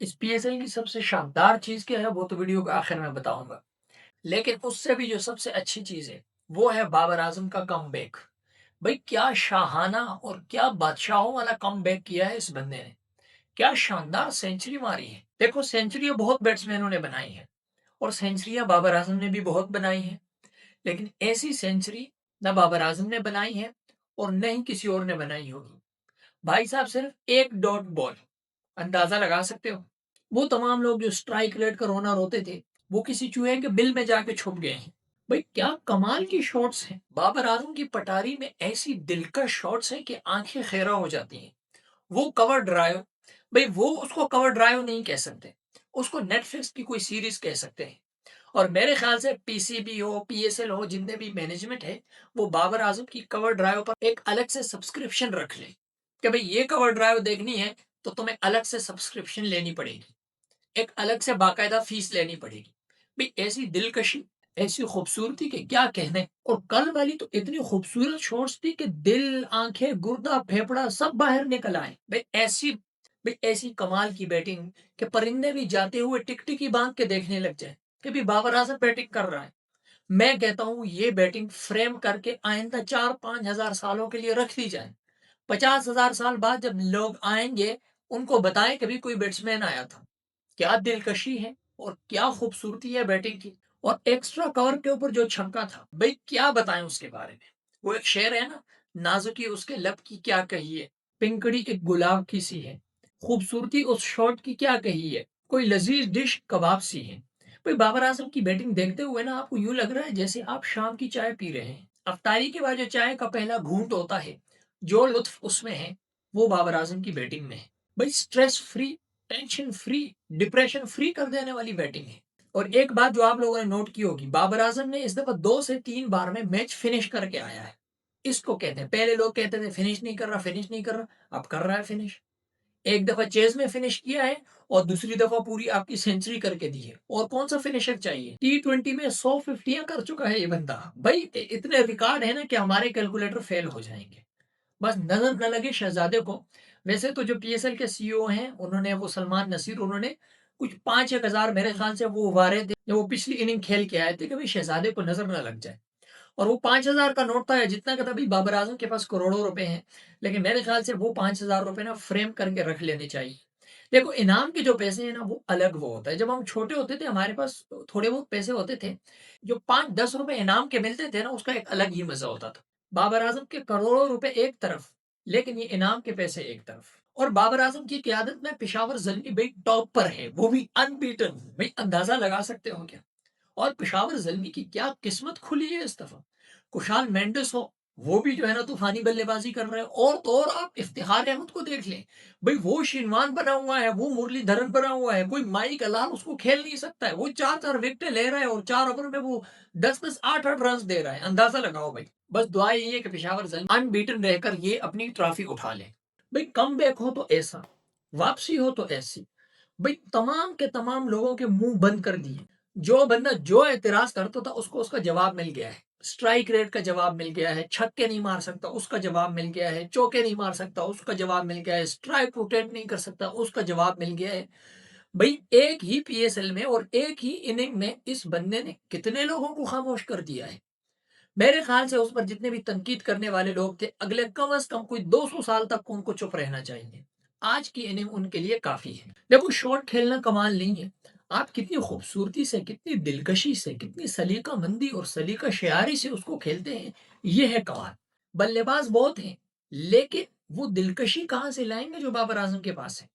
इस पीएसएल की सबसे शानदार चीज़ क्या है वो तो वीडियो के आखिर में बताऊँगा। लेकिन उससे भी जो सबसे अच्छी चीज़ है, वो है बाबर आज़म का कमबैक। भई क्या शाहाना और क्या बादशाहों वाला कमबैक किया है इस बंदे ने। क्या शानदार सेंचुरी मारी है। देखो सेंचुरियाँ बहुत बैट्समैनों ने बनाई हैं और सेंचुरियाँ बाबर आज़म ने भी बहुत बनाई हैं। लेकिन ऐसी सेंचुरी ना बाबर आज़म ने बनाई है और न ही किसी और ने बनाई होगी। भाई साहब सिर्फ एक डॉट बॉल, अंदाज़ा लगा सकते हो? वो तमाम लोग जो स्ट्राइक रेट का रोना रोते थे, वो किसी चूहे के बिल में जाके छुप गए हैं। भाई क्या कमाल की शॉट्स हैं। बाबर आज़म की पटारी में ऐसी दिलकश शॉट्स हैं कि आँखें खेरा हो जाती हैं। वो कवर ड्राइव, भई वो उसको कवर ड्राइव नहीं कह सकते। उसको नेटफ्लिक्स की कोई सीरीज़ कह सकते हैं। और मेरे ख़्याल से पीसीबी हो, पीएसएल हो, जितने भी मैनेजमेंट है, वो बाबर आज़म की कवर ड्राइव पर एक अलग से सब्सक्रिप्शन रख लें, कि भई ये कवर ड्राइव देखनी है, तो तुम्हें अलग से सब्सक्रिप्शन लेनी पड़ेगी। एक अलग से बाकायदा फ़ीस लेनी पड़ेगी। भई ऐसी दिलकशी, ऐसी खूबसूरती के क्या कहने। और कल वाली तो इतनी खूबसूरत शॉट्स थी कि दिल, आँखें, गुर्दा, फेफड़ा सब बाहर निकल आए। भई ऐसी कमाल की बैटिंग कि परिंदे भी जाते हुए टिकटिकी बाँध के देखने लग जाएँ, कि भई बाबर आज़म बैटिंग कर रहा है। मैं कहता हूँ ये बैटिंग फ्रेम करके आइंदा 4-5 हज़ार सालों के लिए रख दी जाए। 50,000 साल बाद जब लोग आएँगे, उनको बताएँ कि भई कोई बैट्समैन आया था। क्या दिलकशी है और क्या खूबसूरती है बैटिंग की। और एक्स्ट्रा कवर के ऊपर जो छक्का था, भाई क्या बताएं उसके बारे में। वो एक शेर है ना, नाजुकी उसके लब की क्या कही है, पिंकड़ी एक गुलाब की सी है, खूबसूरती उस शॉट की क्या कही है, कोई लजीज डिश कबाब सी है। भाई बाबर आजम की बैटिंग देखते हुए ना आपको यूं लग रहा है जैसे आप शाम की चाय पी रहे हैं। अफ्तारी के बाद जो चाय का पहला घूंट होता है, जो लुत्फ उसमें है, वो बाबर आजम की बैटिंग में है। भाई stress free, tension free, depression free कर देने वाली बैटिंग है। और एक बात जो आप लोगों ने नोट की होगी, बाबर आजम ने इस दफा 2 से 3 बार में मैच फिनिश करके आया है। इसको कहते हैं, पहले लोग कहते थे फिनिश नहीं कर रहा, फिनिश नहीं कर रहा, अब कर रहा है फिनिश। एक दफा चेज में फिनिश किया है और दूसरी दफा पूरी आपकी सेंचुरी करके दी है। और कौन सा फिनिशर चाहिए। T20 में 100 50 कर चुका है ये बंदा। भाई इतने रिकॉर्ड है ना कि हमारे कैलकुलेटर फेल हो जाएंगे। बस नज़र न लगे शहज़ादे को। वैसे तो जो पीएसएल के सीईओ हैं, उन्होंने वो सलमान नसीर, उन्होंने कुछ 5-1 हज़ार मेरे ख़्याल से वो वारे थे, जब वो पिछली इनिंग खेल के आए थे कि भई शहज़ादे को नज़र ना लग जाए। और वो 5,000 का नोट था या जितना का था, भई बाबर आज़म के पास करोड़ों रुपए हैं। लेकिन मेरे ख़्याल से वो 5,000 रुपए ना फ्रेम करके रख लेने चाहिए। देखो इनाम के जो पैसे हैं ना, वो अलग वो होता है। जब हम छोटे होते थे, हमारे पास थोड़े बहुत पैसे होते थे, जो 5-10 रुपए इनाम के मिलते थे ना, उसका एक अलग ही मज़ा होता था। बाबर आज़म के करोड़ों रुपए एक तरफ, लेकिन ये इनाम के पैसे एक तरफ। और बाबर आज़म की क़यादत में पेशावर ज़ल्मी भाई टॉप पर है, वो भी अनबीटन। भाई अंदाज़ा लगा सकते हो क्या? और पेशावर ज़ल्मी की क्या किस्मत खुली है इस दफ़ा। कुशाल मेंडिस हो, वो भी जो है ना तूफ़ानी बल्लेबाज़ी कर रहे हैं। और तो और आप इफ्तिखार अहमद को देख लें। भई वो श्रीमान बना हुआ है, वो मुरलीधरन बना हुआ है, कोई माइक अलाल उसको खेल नहीं सकता है। वो 4-4 विकेटें ले रहा है और 4 ओवर में वो 10-10, 8-8 रन्स दे रहा है। अंदाज़ा लगाओ भाई। बस दुआ यही है कि पेशावर ज़ल्मी अनबीटन रहकर ये अपनी ट्रॉफ़ी उठा लें। भई कमबैक हो तो ऐसा, वापसी हो तो ऐसी। भई तमाम के तमाम लोगों के मुँह बंद कर दिए। जो बंदा जो एतराज़ करता था, उसको उसका जवाब मिल गया है। स्ट्राइक रेट का जवाब मिल गया है, छक्के नहीं मार सकता उसका जवाब मिल गया है, चौके नहीं मार सकता उसका जवाब मिल गया है, स्ट्राइक रोटेट नहीं कर सकता उसका जवाब मिल गया है। भई एक ही पीएसएल में और एक ही इनिंग में इस बंदे ने कितने लोगों को खामोश कर दिया है। मेरे ख्याल से उस पर जितने भी तनकीद करने वाले लोग थे, अगले कम से कम कोई 200 साल तक उनको चुप रहना चाहिए। आज की इनिंग उनके लिए काफ़ी है। देखो शॉट खेलना कमाल नहीं है। आप कितनी खूबसूरती से, कितनी दिलकशी से, कितनी सलीका-मंदी और सलीका-शेयारी से उसको खेलते हैं, ये है कमाल। बल्लेबाज बहुत हैं, लेकिन वो दिलकशी कहाँ से लाएँगे जो बाबर आज़म के पास है।